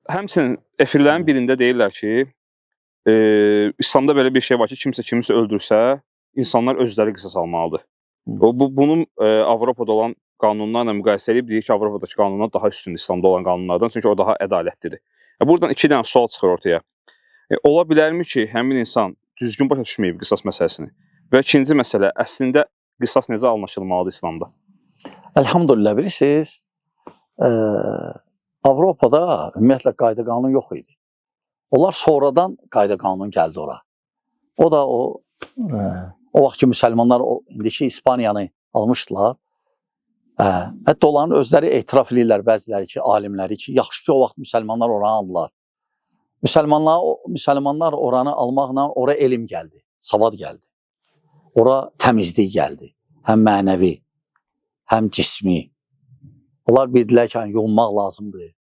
Həmçinin efirlərin birində deyirlər ki, İslamda belə bir şey var ki, kimsə kimisə öldürsə, insanlar özləri qisas almalıdır. Bunun Avropada olan qanunlarla müqayisə edib deyir ki, Avropadakı qanunlar daha üstündür İslamda olan qanunlardan, çünki o daha ədalətlidir. Buradan iki dənə sual çıxır ortaya. Ola bilərmi ki, həmin insan düzgün başa düşməyib qisas məsələsini? Və ikinci məsələ, əslində qisas necə anlaşılmalıdır İslamda? Elhamdülillah, bilirsiniz, Avropada ümumiyyətlə qayda qanun yox idi. Onlar sonradan qayda qanun gəldi ora. O da o vaxt ki müsəlmanlar indiki İspaniyanı almışdılar. Hətta onların özləri etiraf edirlər bəziləri ki, alimləri ki, yaxşı ki o vaxt müsəlmanlar oranı aldılar. Müsəlmanlar oranı almaqla ora elm gəldi, savad gəldi. Ora təmizlik gəldi, həm mənəvi, həm cismi. Onlar bildilər ki, yonmaq lazımdır.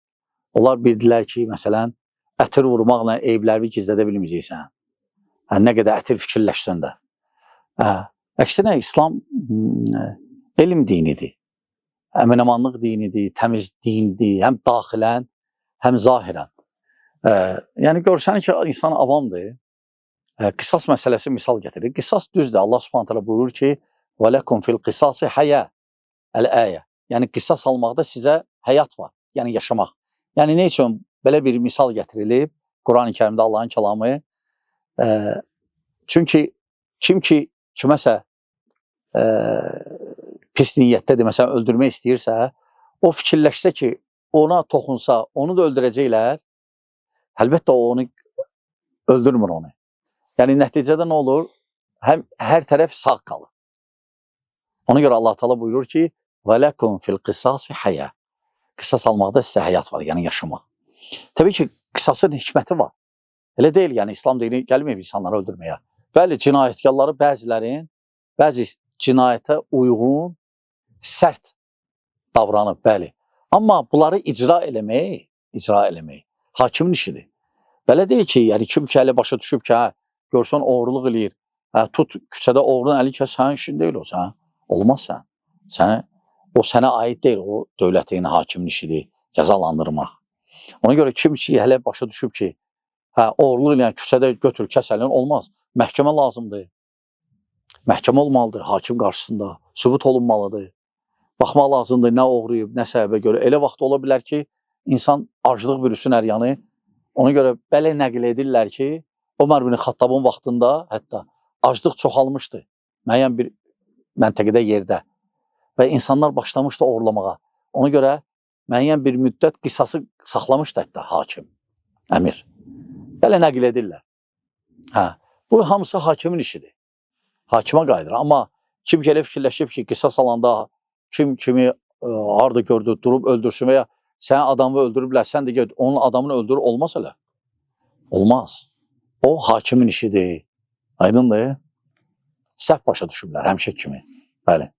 Onlar bildilər ki, məsələn, ətir vurmaqla eybləri gizlədə bilməyəcəksən. Nə qədər ətir fikirləşsən də. Əksinə, İslam elm dinidir. Əmin-amanlıq dinidir, təmiz dindir, həm daxilən, həm zahirən. Yəni, görsən ki, insan avamdır. Qisas məsələsi misal gətirir. Qisas düzdür. Allah Subhanahu taala buyurur ki, وَلَكُمْ فِي الْقِسَاسِ حَيَا Əl-əyə. Yəni, qisas almaqda sizə həyat var, yəni yaşamaq. Yəni, nə üçün belə bir misal gətirilib Quran-ı Kərimdə Allahın kəlamı? Çünki kim ki kiməsə pis niyyətdədir, məsələn, öldürmək istəyirsə, o fikirləşsə ki, ona toxunsa, onu da öldürəcəklər, əlbəttə o onu öldürmür onu. Yəni, nəticədə nə olur? Hər tərəf sağ qalır. Ona görə Allah Teala buyurur ki, وَلَكُمْ فِي الْقِسَاسِ حَيَا Qisas almaqda sizə həyat var, yəni yaşamaq. Təbii ki, qisasın hikməti var. Elə deyil, yəni İslam dini gəlməyib insanları öldürməyə. Bəli, cinayətkarları bəzi cinayətə uyğun, sərt davranıb, bəli. Amma bunları icra eləmək hakimin işidir. Belə deyil ki, yəni kim ki, əli başa düşüb ki, görsən oğurluq eləyir, tut küçədə oğrun əli kəs, sənin işin deyil o, olmaz sən. O sənə aid deyil, o dövlətin, hakimin işidir, cəzalandırmaq. Ona görə kim ki, hələ başa düşüb ki, oğurluq eləyən küçədə götür, kəs əlini, olmaz. Məhkəmə lazımdır. Məhkəmə olmalıdır, hakim qarşısında, sübut olunmalıdır. Baxmaq lazımdır, nə oğruyub, nə səbəbə görə. Elə vaxt ola bilər ki, insan aclıq bürüsün əryanı. Ona görə belə nəql edirlər ki, Ömər bin Xattabın vaxtında hətta aclıq çoxalmışdı müəyyən bir məntəqədə, yerdə. Və insanlar başlamışdı oğurlamağa. Ona görə müəyyən bir müddət qisası saxlamışdı hətta hakim, əmir. Belə nəql edirlər. Bu hamısı hakimin işidir. Hakimə qayıdır. Amma kim ki elə fikirləşib ki, qisas alanda kim kimi harada gördü, durub öldürsün və ya sən adamı öldürüblər, sən də ged, onun adamını öldürür, olmaz elə. Olmaz. O hakimin işidir. Aydındır. Səhv başa düşüblər, həmişə kimi. Bəli.